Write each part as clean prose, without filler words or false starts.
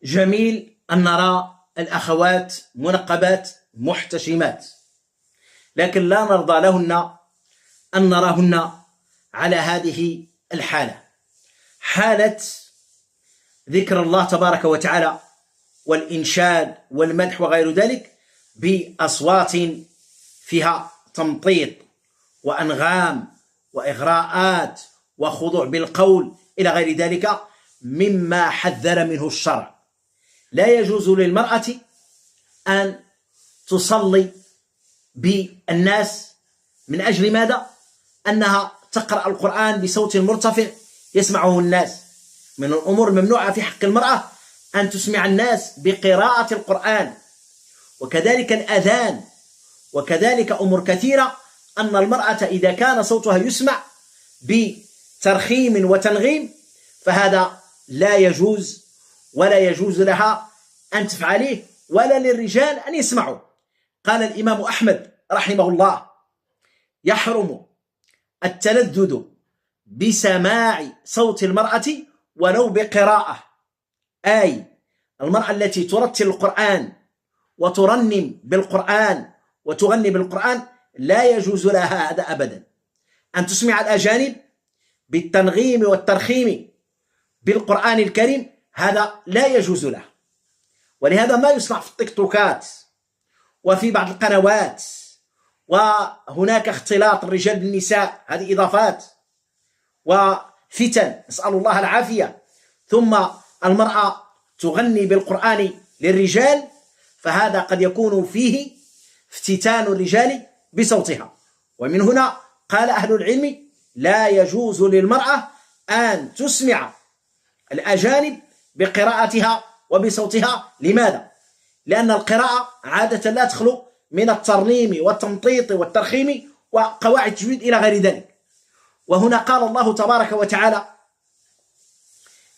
جميل أن نرى الأخوات منقبات محتشمات، لكن لا نرضى لهن أن نراهن على هذه الحالة، حالة ذكر الله تبارك وتعالى والإنشاد والمدح وغير ذلك بأصوات فيها تمطيط وأنغام وإغراءات وخضوع بالقول إلى غير ذلك مما حذر منه الشرع. لا يجوز للمرأة أن تصلي بالناس من أجل ماذا؟ أنها تقرأ القرآن بصوت مرتفع يسمعه الناس. من الأمور الممنوعة في حق المرأة أن تسمع الناس بقراءة القرآن، وكذلك الأذان، وكذلك أمور كثيرة أن المرأة إذا كان صوتها يسمع بترخيم وتنغيم فهذا لا يجوز، ولا يجوز لها أن تفعله ولا للرجال أن يسمعوا. قال الإمام أحمد رحمه الله: يحرم التلذذ بسماع صوت المرأة ولو بقراءة، أي المرأة التي ترتل القرآن وترنم بالقرآن وتغني بالقرآن لا يجوز لها هذا أبدا. أن تسمع الأجانب بالتنغيم والترخيم بالقرآن الكريم هذا لا يجوز له. ولهذا ما يصنع في التيك-توكات وفي بعض القنوات، وهناك اختلاط الرجال بالنساء، هذه إضافات وفتن، نسأل الله العافية. ثم المرأة تغني بالقرآن للرجال، فهذا قد يكون فيه افتتان الرجال بصوتها. ومن هنا قال أهل العلم: لا يجوز للمرأة أن تسمع الأجانب بقراءتها وبصوتها. لماذا؟ لأن القراءة عادة لا تخلو من الترنيم والتمطيط والترخيم وقواعد التجويد إلى غير ذلك. وهنا قال الله تبارك وتعالى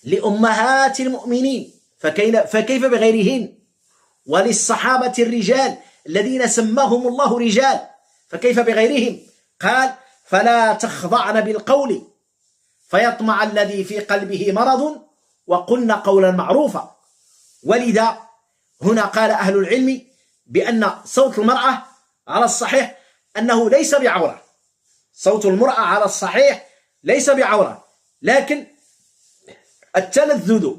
لأمهات المؤمنين فكيف بغيرهن، وللصحابة الرجال الذين سماهم الله رجال فكيف بغيرهم. قال: فلا تخضعن بالقول فيطمع الذي في قلبه مرض وقلن قولا معروفا. ولذا هنا قال أهل العلم بأن صوت المرأة على الصحيح أنه ليس بعورة، صوت المرأة على الصحيح ليس بعورة، لكن التلذذ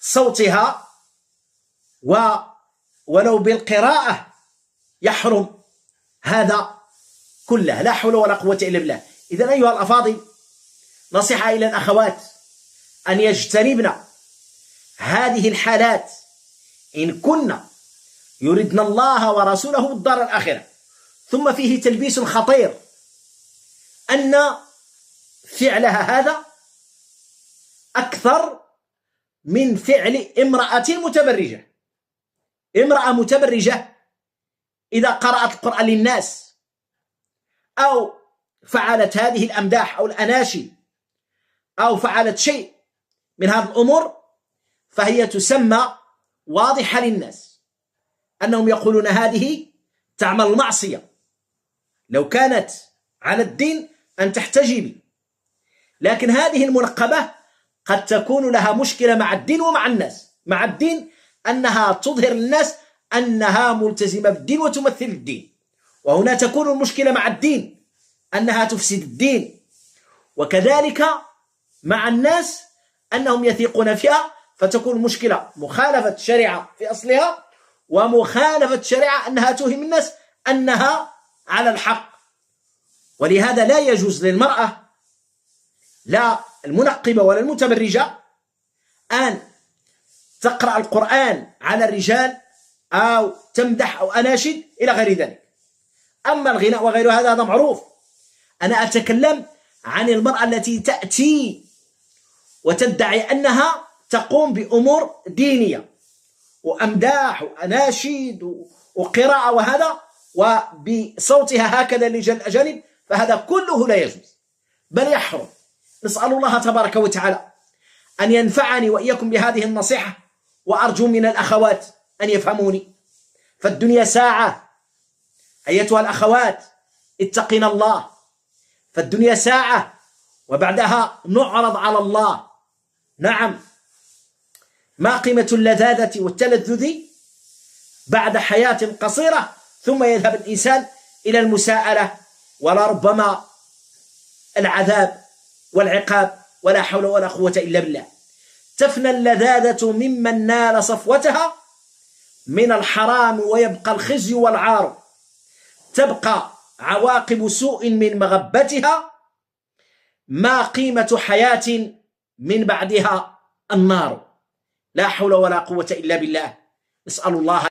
بصوتها ولو بالقراءة يحرم هذا كله. لا حول ولا قوة إلا بالله. إذن أيها الأفاضل، نصيحة إلى الأخوات أن يجتنبن هذه الحالات إن كنا يردن الله ورسوله الدار الآخرة. ثم فيه تلبيس خطير أن فعلها هذا أكثر من فعل امرأة متبرجة. امرأة متبرجة إذا قرأت القرآن للناس أو فعلت هذه الأمداح أو الأناشي أو فعلت شيء من هذه الأمور فهي تسمى واضحة للناس، أنهم يقولون هذه تعمل المعصية. لو كانت على الدين أن تحتجبي، لكن هذه المنقبة قد تكون لها مشكلة مع الدين ومع الناس. مع الدين أنها تظهر للناس أنها ملتزمة بالدين وتمثل الدين، وهنا تكون المشكلة مع الدين أنها تفسد الدين، وكذلك مع الناس أنهم يثيقون فيها، فتكون المشكلة مخالفة الشريعة في أصلها، ومخالفة الشريعة أنها توهم الناس أنها على الحق. ولهذا لا يجوز للمرأة لا المنقبة ولا المتبرجة أن تقرأ القرآن على الرجال أو تمدح أو أناشد إلى غير ذلك. أما الغناء وغير هذا معروف. أنا أتكلم عن المرأة التي تأتي وتدعي أنها تقوم بأمور دينية وأمداح وأناشيد وقراءة وهذا، وبصوتها هكذا للرجال الأجانب، فهذا كله لا يجوز بل يحرم. نسأل الله تبارك وتعالى أن ينفعني وإياكم بهذه النصيحة، وأرجو من الأخوات أن يفهموني، فالدنيا ساعة أيتها الأخوات، اتقين الله، فالدنيا ساعة وبعدها نعرض على الله. نعم، ما قيمة اللذاذة والتلذذ بعد حياة قصيرة ثم يذهب الإنسان إلى المساءلة، ولربما العذاب والعقاب، ولا حول ولا قوة إلا بالله. تفنى اللذاذة ممن نال صفوتها من الحرام، ويبقى الخزي والعار، تبقى عواقب سوء من مغبتها، ما قيمة حياة من بعدها النار. لا حول ولا قوة إلا بالله. نسأل الله